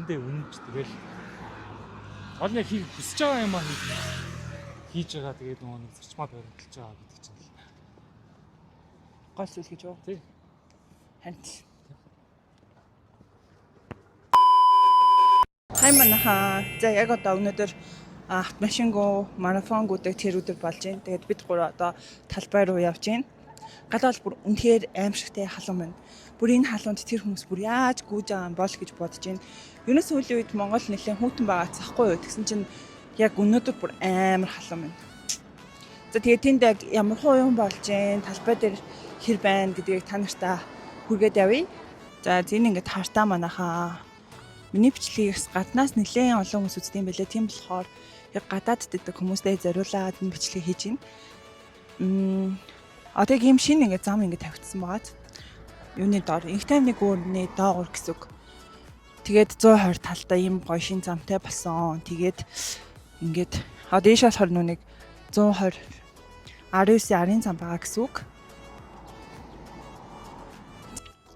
үнэндээ үнэнч тэгэл гол нь хийх хүсэж байгаа юм аа хийж байгаа тэгээд нөгөө нэг зарчмаа баримталж байгаа гэдэг чинь л гол зүйл гэж юу? Тий. Хант. Хайманаха. За яг одоо өнөөдөр автомашингуу марафонгуудыг тэр өдөр болж байна. Тэгээд бид гурав одоо талбай руу явж байна. Гадаал бүр үнэхээр аимшигтай халуун байна. Бүр энэ халуунд тэр хүмүүс бүр яаж гүйж байгаа юм бол гэж бодож байна. Юунаас сүүлийн үед Монгол нэлээд хүүтэн байгаа цахгүй юу? Тэгсэн чинь яг өнөөдөр бүр амар халуун байна. За тэгээд тэнд яг ямар хуу юм болж байна? Талбай дээр хэр байна гэдгийг та нартаа хүргээд явъя. За зин ингээд хартаа манайхаа. Миний бичлэгээс гаднаас нэлээд олон хүмүүс үздэг юм байлээ. Тийм болохоор яг гадаад ддэг хүмүүстэй зориулаад энэ бичлэгийг хийж байна. Одоо ийм шинэ ингээд зам ингээд тавигдсан байгаад юуны доор инх таймны гүрний доогуур гэсэн үг. Тэгээд 120 талдаа ийм гоё шин замтай болсон. Тэгээд ингээд одоо дээшээ болохоор нүг 120 19 арын зам байгаа гэсэн үг.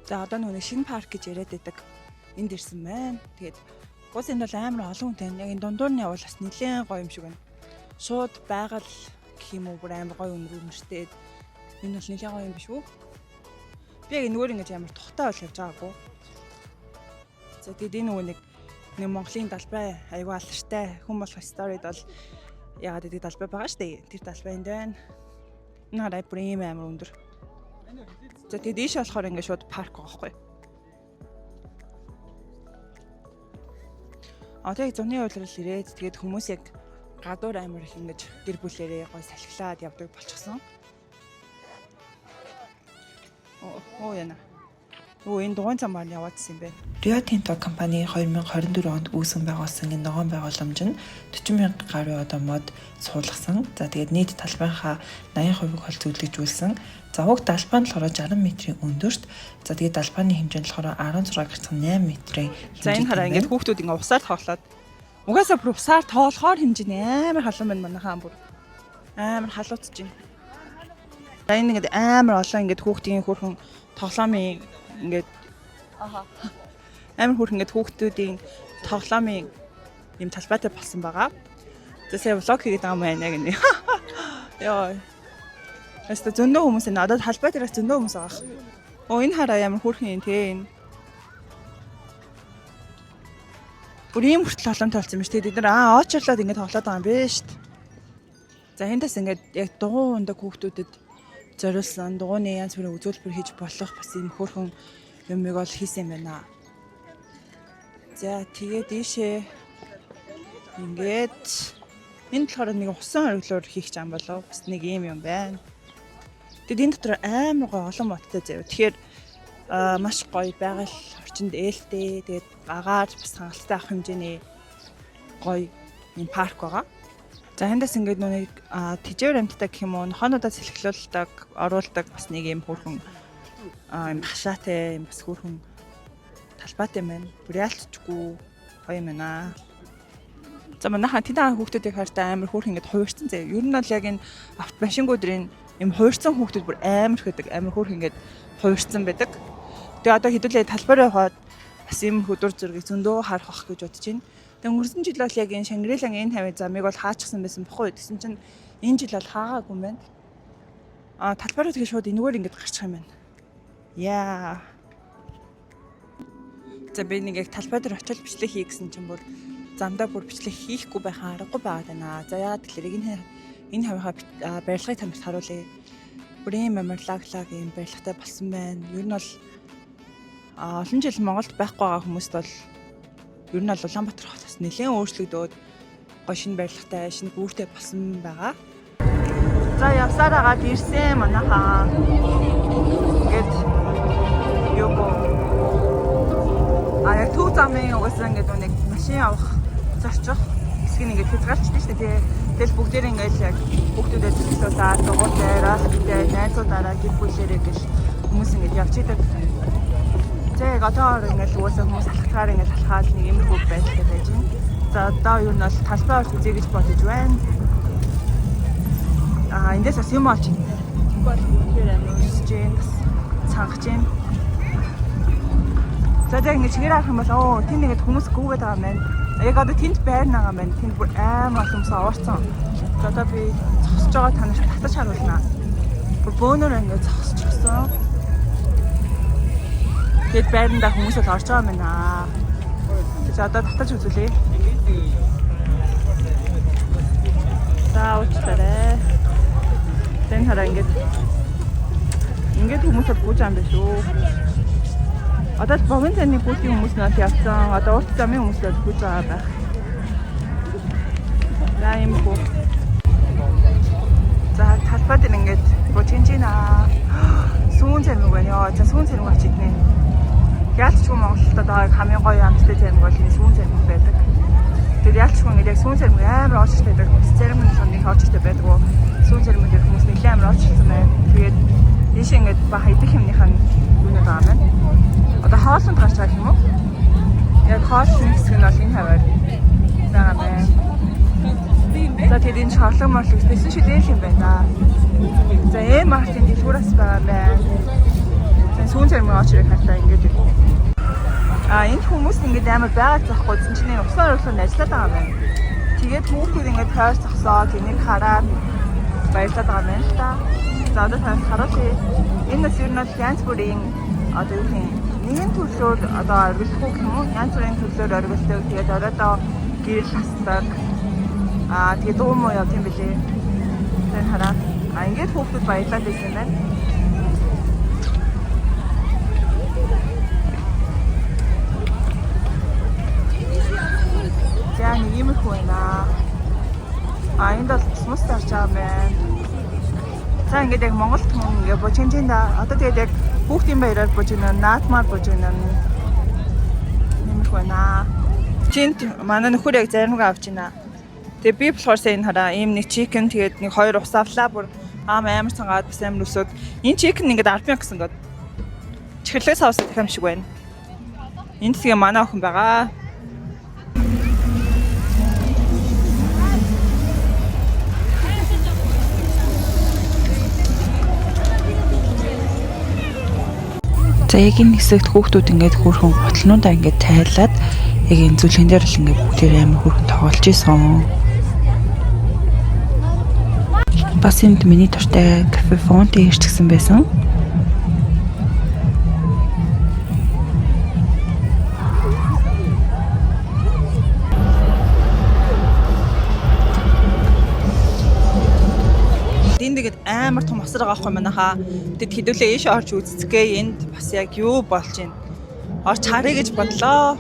За одоо нүг шинэ парк гэж яриад байдаг. Энд ирсэн байна. Тэгээд уус энэ бол амар олон хүнтэй. Яг энэ дундуур нь явал бас нэлээд гоё юм шиг байна. Шууд байгаль гэх юм уу бүр амар гоё өнөртэй. Энэ бол нэлээд гоё юм биш үү? Би яг энэгээр ингэж амар тухтай бол явж байгаагүй. За тэгээд энэ нөгөө нэг Монголын талбай аюул алдартай хүн болох сторид бол яагаад гэдэг талбай байгаа шүү дээ. Тэр талбайнд байна. Энэ хараа бүр ийм амар өндөр. За тэгээд дээш болохоор ингэ шууд парк байгаа байхгүй. Одоо зуны уйлрал ирээд тэгээд хүмүүс яг гадуур амир их ингэж гэр бүлээрээ гой салхилаад явдаг болчихсон. Оо яна. Энэ дугуйн замаар яваадсан юм байна. Rio Tinto компани 2024 онд үүсгэн байгуулсан энэ ногоон байгууламж нь 40,000 гаруй одоо мод суулгасан. За тэгээд нийт талбайнхаа 80% холцогдуулсан. За уг далбай нь болохоор 60 метрийн өндөрт. За тэгээд далбайны хэмжээ нь болохоор 16,8 метрийн хэмжээтэй. За энэ хараа ингээд хүүхдүүд ингээд усаар тоглоод угаасаа бүр усаар тоолохоор хэмжээний амар халуун байна манайхаа бүр. Амар халууцж байна. За энэ ингээд амар олон ингээд хүүхдийн хөрхөн тоглоомын ингээд амар хөрхөн ингээд хүүхдүүдийн тоглоомын юм талбайтай болсон байгаа. За сая влог хийгээд байгаа юм байна гэнэ. Яа. Хэвээ зөндөө хүмүүс энэ одоо талбай дээрээс зөндөө хүмүүс байгаа. Энэ хараа ямар хөрхөн юм те энэ. Бүр ийм хүртэл олон толцсон юм шүү дээ. Бид нар очрлоод ингээд тоглоод байгаа юм биш шүү дээ. За эндээс ингээд яг дугуй ундаг хүүхдүүдэд зориулсан дугуйны янз бүрийн үзүүлбэр хийж болох бас ийм хөрхөн юмыг ол хийсэн юм байна. За тэгээд ийшээ ингээд энэ болохоор нэг усан ориглоор хийх юм болов бас нэг ийм юм байна. Тэгээд энэ дотор амар гоё олон моттой заяа. Тэгэхээр маш гоё байгаль орчинд ээлтэй. Тэгээд агаар бас хангалттай авах хэмжээний гоё юм парк байгаа. За эндээс ингээд нүг тижээр амттай гэх юм уу нохоонуудаа сэлхлүүлдэг, оруулдаг бас нэг юм хөрхөн юм хашаатай юм бас хөрхөн талбайтай байна. Бүр яалтчгүй гоё юм байна. За манайхаа тэдэн хүүхдүүдийг хартай амар хөрхөн ингээд хуурсан заяа. Ер нь бол яг энэ автомашингуудын юм хуурсан хүүхдүүд бүр амар хөдөг, амар хөрхөн ингээд хуурсан байдаг. Тэгээ одоо хэдүүлээ талбайраа хаад бас юм хөдөр зургийг зөндөө харах ах гэж бодож байна. Тэгээ өнгөрсөн жил бол яг энэ Шангрилагийн энэ хавийн замыг бол хаачихсан байсан бохгүй. Тэгсэн чинь энэ жил бол хаагаагүй юм байна. Талбайраа тэгээ шууд энэгээр ингээд гарчих юм байна. Яа. За би нэг яг талбай дээр очиж бичлэг хий гэсэн чинь бүр замдаа бүр бичлэг хийхгүй байхаа аргагүй байгаад байна. За яа тэгэхээр энэ хавийнхаа барилгыг тамирт харуулъя. Бүр ийм амарлаг ийм барилгатай болсон байна. Ер нь бол олон жил Монголд байхгүй байгаа хүмүүст бол ер нь бол Улаанбаатар хотоос нэлээд өөрчлөгдөөд гоё шинэ барилгатай, шинэ бүртэй болсон байгаа. За явсаар агаад ирсэн манайхаа. Ингээд ёо. Яг төв замын угаасаа ингээд нэг машин явах зорчих хэсгийг ингээд хязгаарлалцдаг шүү дээ. Тэгэл бүгдээр ингээд яг хүүхдүүдэд зөвлөсөөр дугуйтайраа гэдэг найзуудаараа гэр бүлээрээ гэж хүмүүс ингээд явж идэг. Яг одоо ингээд угаасаа хүмүүс алхахаар ингээд алхаад нэг юм хөв байдалтай байж байна. За одоо юу нь бол талбай орж үзье гэж бодож байна. Эндээс бас юм олж байна. Тэгвэл үнээр амар өсөж байна. Цангаж байна. За яг ингэ чигээр авах юм бол оо тэнд ингэ хүмүүс гүгээд байгаа юм байна. Яг одоо тэнд байрна байгаа юм байна. Тэнд бүр амар хүмүүс аварцсан. За одоо би зогсож байгаа танаас татаж харуулна. Бүр бөөнөр ингэ зогсож гисэн. Тэгэд байранда хүмүүс л орж байгаа юм байна. За одоо татаж үзүүлье. За уучлаарай. Тэн хараа ингээд хүмүүсээ бууж байгаа юм биш үү? Одоо богино цааны бүсийн хүмүүс нь явсан. Одоо урт замын хүмүүс л бууж байгаа байх. За юм бүү. За талбайд ингээд бууж байна. Сүүн цармиг байна ёо. За сүүн цармиг очиднэ. Яалтчгүй Монголд одоо хамгийн гоё амттай цармиг бол энэ сүүн цармиг байдаг. Тэгээд яалтчгүй ингээд яг сүүн цармиг амар орж ирдэг. Цармиг нь орж ирдэг байдаг уу? Сүүн цармиг дээр хүмүүс нэлээд амар орж ирсэн байна. Тэгээд ийш ингээд бага идэх юмныхаа үнэт байгаа байна. Одоо хоолнд гарч байгаа юм уу? Яг хоолны хэсэг нь бол энэ хаваар байгаа байна. За тэгээд энэ шорлог морлог гэсэн шүү дээ юм байна. За мартин дэлгүүрээс байгаа байна. За сүүн цармиг очрыг хатаа ингээд энэ хүмүүс ингээд амар байгаад захгүй чинь усан оруулаад ажиллаад байгаа юм байна. Тэгээд хүүхдүүд ингээд тойр зогсоод энийг хараад баярлаад байгаа юм байна л та. За одоо харуулъя. Энэ нь ер нь янз бүрийн одоо юу юм нэгэн төрлөөр одоо оргилдох гэх юм уу? Янз бүрийн төрлөөр оргилдог. Тэгээд оройдоо гэрэл хасдаг. Тэгээд дуу муу яв тийм билээ. Тэгээд хараа. Ингээд хүүхдүүд баярлаад байсан юм байна. За нэг юм их байна. Энд бол хүмүүс тарж байгаа юм байна. За ингээд яг Монголд хүн ингээд бочинж энэ да. Одоо тэгээд яг хүүхдийн баяраар бочинаа, наатмаар бочинаа нэмэх байна. Чинт манай нөхөр яг заримгаа авч байна. Тэгээ би болохоор энэ хараа ийм нэг чикен тэгээд нэг хоёр ус авлаа бүр амар цангаад бас амар өсөд. Энэ чикен ингээд 10,000 гэсэн гээд чихэрлээс авсан гэх юм шиг байна. Энд тэгээ манай охин байгаа. За яг энэ хэсэгт хүүхдүүд ингээд хөөрхөн готлнуудаа ингээд тайлаад яг энэ зүйлхэн дээр л ингээд бүгдээр амар хөөрхөн тоглож исэн. Бас энд миний дуртай кафе фонти ирчихсэн байсан. Энд тэгээд амар том осрог авах юм байна хаа. Тэгэд хэдүүлээ ийш орж үзцгээ энд бас яг юу болж байна. Орч харъя гэж бодлоо.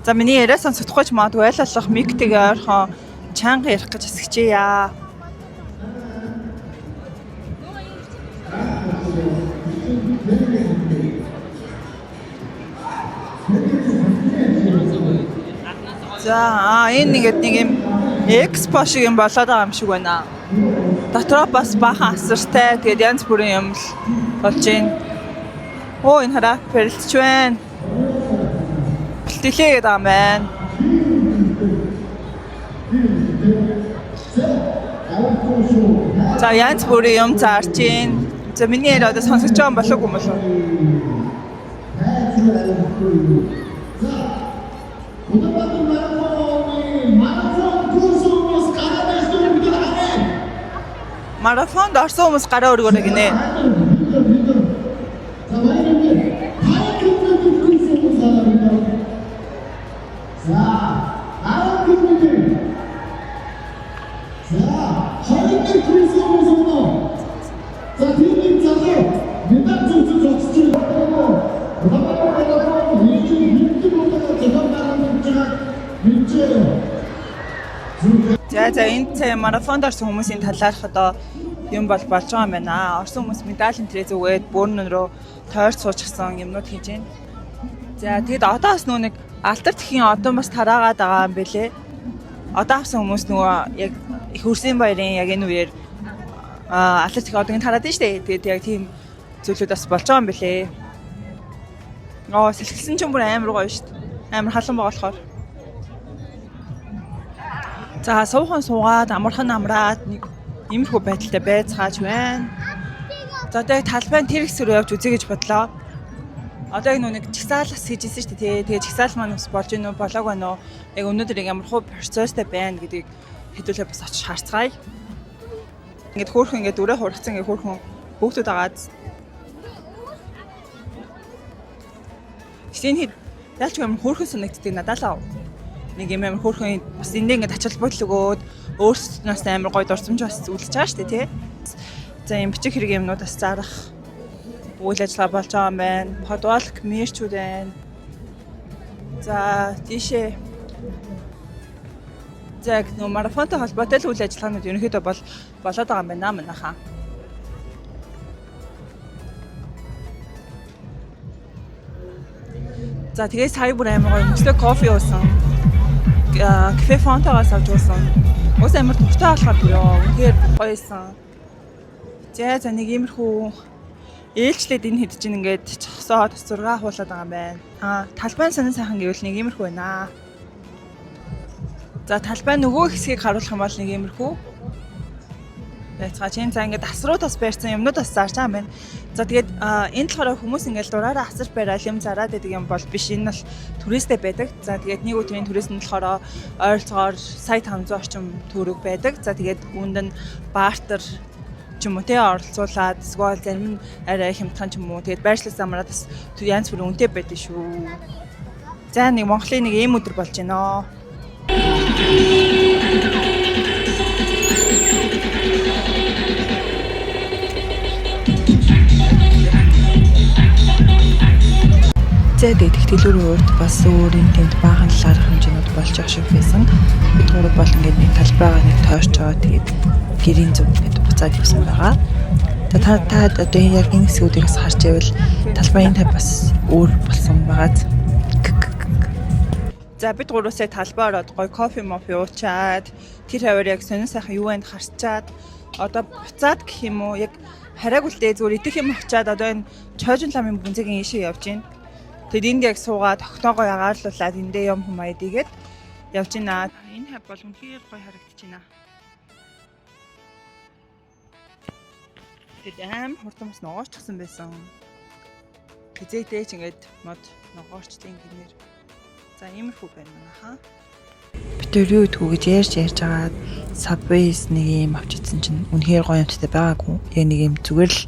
За миний яриа сонсохгүй ч магадгүй ойлголох миктэйгээ ойрхон чанга ярих гэж хэсэгчээ яа. За энэ нэг юм экспо шиг юм болоод байгаа юм шиг байна. Дотроо бас бахан асартай тэгээд янз бүрийн юм л болж байна. Оо энэ хараа перэлж байна. Бэлтгэлээ гэдэг юм байна. За янз бүрийн юм зарж байна. За миний яриа одоо сонсож байгаа юм болов уу юм болов? Марафонд орсон хүмүүс гараа өргөөрэй гинэ. За энэ цай марафонд орсон хүмүүсийн талаарх одоо юм болж байгаа юм байна. Орсон хүмүүс медалийн трээ зүгээд бөөрнөн рүү тойрч суучихсан юмнууд хийж байна. За тэгэд одоо бас нэг алтар тхийн одон бас тараагаад байгаа юм бэлээ. Одоо авсан хүмүүс нөгөө яг их хөрсийн баярын яг энэ үеэр алтар тхийн одоныг тараад нь штэ. Тэгээд яг тийм зүйлүүд бас болж байгаа юм бэлээ. Сэлгэлсэн ч юм бүр амар гоё штэ. Амар халуун байгаа болохоор. За суухан суугаад амархан амраад нэг иймэрхүү байдалтай байцгааж байна. За тэгээд талбайн тэр хэсэг рүү явж үзье гэж бодлоо. Одоо яг нэг чагсаалаас хийжсэн шүү дээ. Тэгээ чагсаал маань бас болж гинөө болоог байна уу? Яг өнөөдөр ямар хөө процесстэй байна гэдгийг хэдүүлээ бас очиж харцгаая. Ингээд хөөхөн ингээд өрөө хурцсан ингээд хөөхөн хүүхдүүд агаад. Син ялч ямар хөөхөн санагддаг надад л. Нэг юм амар хөөхөн бас эндээ ингээд ачаал бодол өгөөд өөрсдөөс амар гоё дурсамж бас үлдчихэж байгаа шүү дээ, тий. За юм бичиг хэрэг юмнуудаас зарах үйл ажиллагаа болж байгаа юм байна. Подвалк мэрчүүд байна. За тийшээ яг нөө марафонтой холбоотой л үйл ажиллагаанууд ерөнхийдөө болоод байгаа юм байна манайхаа. За тэгээ сая бүр амар гоё мөстэй кофе уусан. Кафе фонтоогоос авч уусан. Уус амар туртай болохоор түрөө үнэхээр гоёсэн. За нэг иймэрхүү ээлжлээд энэ хэд чинь ингээд цогсоод 6 хуулаад байгаа юм байна. Талбайн сонин сайхан гэвэл нэг иймэрхүү байна. За талбай нөгөө хэсгийг харуулах юм бол нэг иймэрхүү. Байцгаа чинь за ингээд асруудаас барьсан юмнуудаас зарж байгаа юм байна. За тэгээд энэ болохоор хүмүүс ингээд дураараа асар бариад юм зараад байдаг юм бол биш. Энэ бол түрээстэй байдаг. За тэгээд нэг өдрийн түрээс нь болохоор ойролцоогоор сая 500 орчим төгрөг байдаг. За тэгээд үүнд нь бартер ч юм уу тэ оролцуулаад эсвэл зарим нь арай хямдхан ч юм уу тэгээд байршлаас амраад бас янз бүрийн үнэтэй байдаг шүү. За нэг Монголын нэг ийм өдөр болж байна. Тэгээд ихтгэлүүрийн урд бас өөрийн тэнд баахан талаарх хэмжээнүүд болж явах шиг байсан. Бид гурав бол ингээд нэг талбайгаа нэг тойрч байгаа. Тэгээд гэрийн зүг ингээд буцаад явсан байгаа. Та одоо яг энэ хэсгүүдээс харж байвал талбайн та бас өөр болсон байгаа. За бид гуравсаа талбай ороод гоё кофе мофи уучаад тэр хавар яг сонин сайхан юу байнд харчаад одоо буцаад гэх юм уу яг харааг үлдээ зүгээр идэх юм очиад одоо энэ чойжин ламын бүнзэгийн ийшээ явж гин. Тэгэд энд яг суугаад огтоогоо ягаарлуулаад эндээ юм хумаа идгээд явж гинэ. Энэ хав бол үнхээр гоё харагдаж байна. Тэгэд аим хурдан бас ногоочсон байсан. Хизээтэй ч ингээд мод ногоочтой ингэнээр. За иймэрхүү байна манайхаа. Бид юу гэдгүү гэж ярьж агаад Subway-с нэг юм авч идсэн чинь үнэхээр гоё юмтай байгаагүй. Яг нэг юм зүгээр л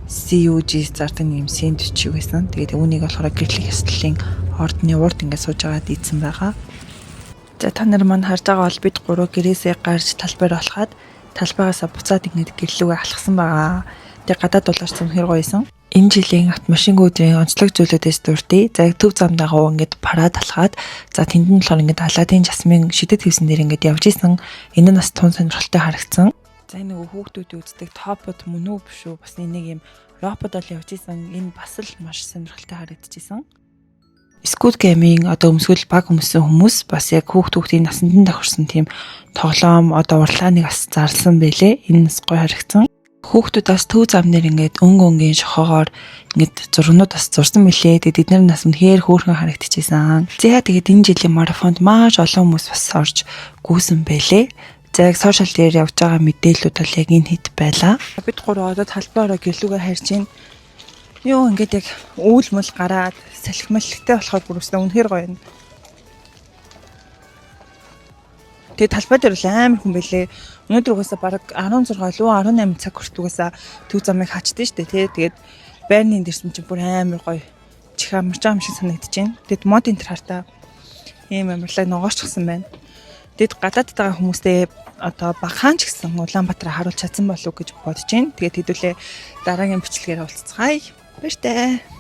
CUG зардаг нэг юм сэндвич юу гэсэн. Тэгээд үүнийг болохоор гэрлэх ёслолын ордны урд ингээд сууж агаад ийдсэн байгаа. За та нар мань харж байгаа бол бид гурав гэрээсээ гарч талбайр болоход талбайгаасаа буцаад ингээд гэрлүүгээ алхсан байгаа. Тэгээд гадаад дулаарч үнэхээр гоёсэн. Энэ жилийн автомашингүй өдрийн онцлог зүйлүүдээс дуртай. За төв зам дагуу ингээд парад алхаад за тэнд нь болохоор ингээд Аладдин жасмын шидэт хэвсэн дээр ингээд явж исэн. Энэ нь бас тун сонирхолтой харагдсан. За энэ нөгөө хүүхдүүдийн үздэг топод мөн үү биш үү? Бас нэг юм робот бол явж исэн. Энэ бас л маш сонирхолтой харагдчихсан. Squid Game-ийн одоо өмсгөл баг өмсөн хүмүүс бас яг хүүхдүүдийн насанд тохирсон тийм тоглоом одоо урлагийг бас зарласан байлээ. Энэ бас гоё харагдсан. Хүүхдүүдээс төв зам дээр ингээд өнгийн шохоогоор ингээд зургнууд бас зурсан мөлий. Тэгээд эдгээр нас үнэхээр хөөрхөн харагдчихсан. За тэгээд энэ жилийн марафонд маш олон хүмүүс бас орж гүйсэн байлээ. За яг сошиал дээр явж байгаа мэдээлүүд бол яг энэ хэд байлаа. Бид гурав одоо талбайраа гэрлүүгээ харж байна. Юу ингээд яг үүл мөл гараад салхималтай болохоор бүрөөсөө үнэхээр гоё юм. Тэгээд талбай дээр л амар хүн байлээ. Өнөөдөр угаасаа бараг 16 лөө 18 цаг хүртэлгээс төв замыг хаачдээ штэ тий. Тэгээд байрны дэрсэн чинь бүр амар гоё чих амарч байгаа юм шиг санагдаж байна. Тэгээд мод энэ хартаа ийм амарлаа ногоочсон байна. Тэгэд гадаадд байгаа хүмүүстэй одоо багаан ч гэсэн Улаанбаатараа харуулж чадсан болов уу гэж бодож байна. Тэгээд хэдүүлээ дараагийн бичлэгээр уулзцгаая. Баяртай.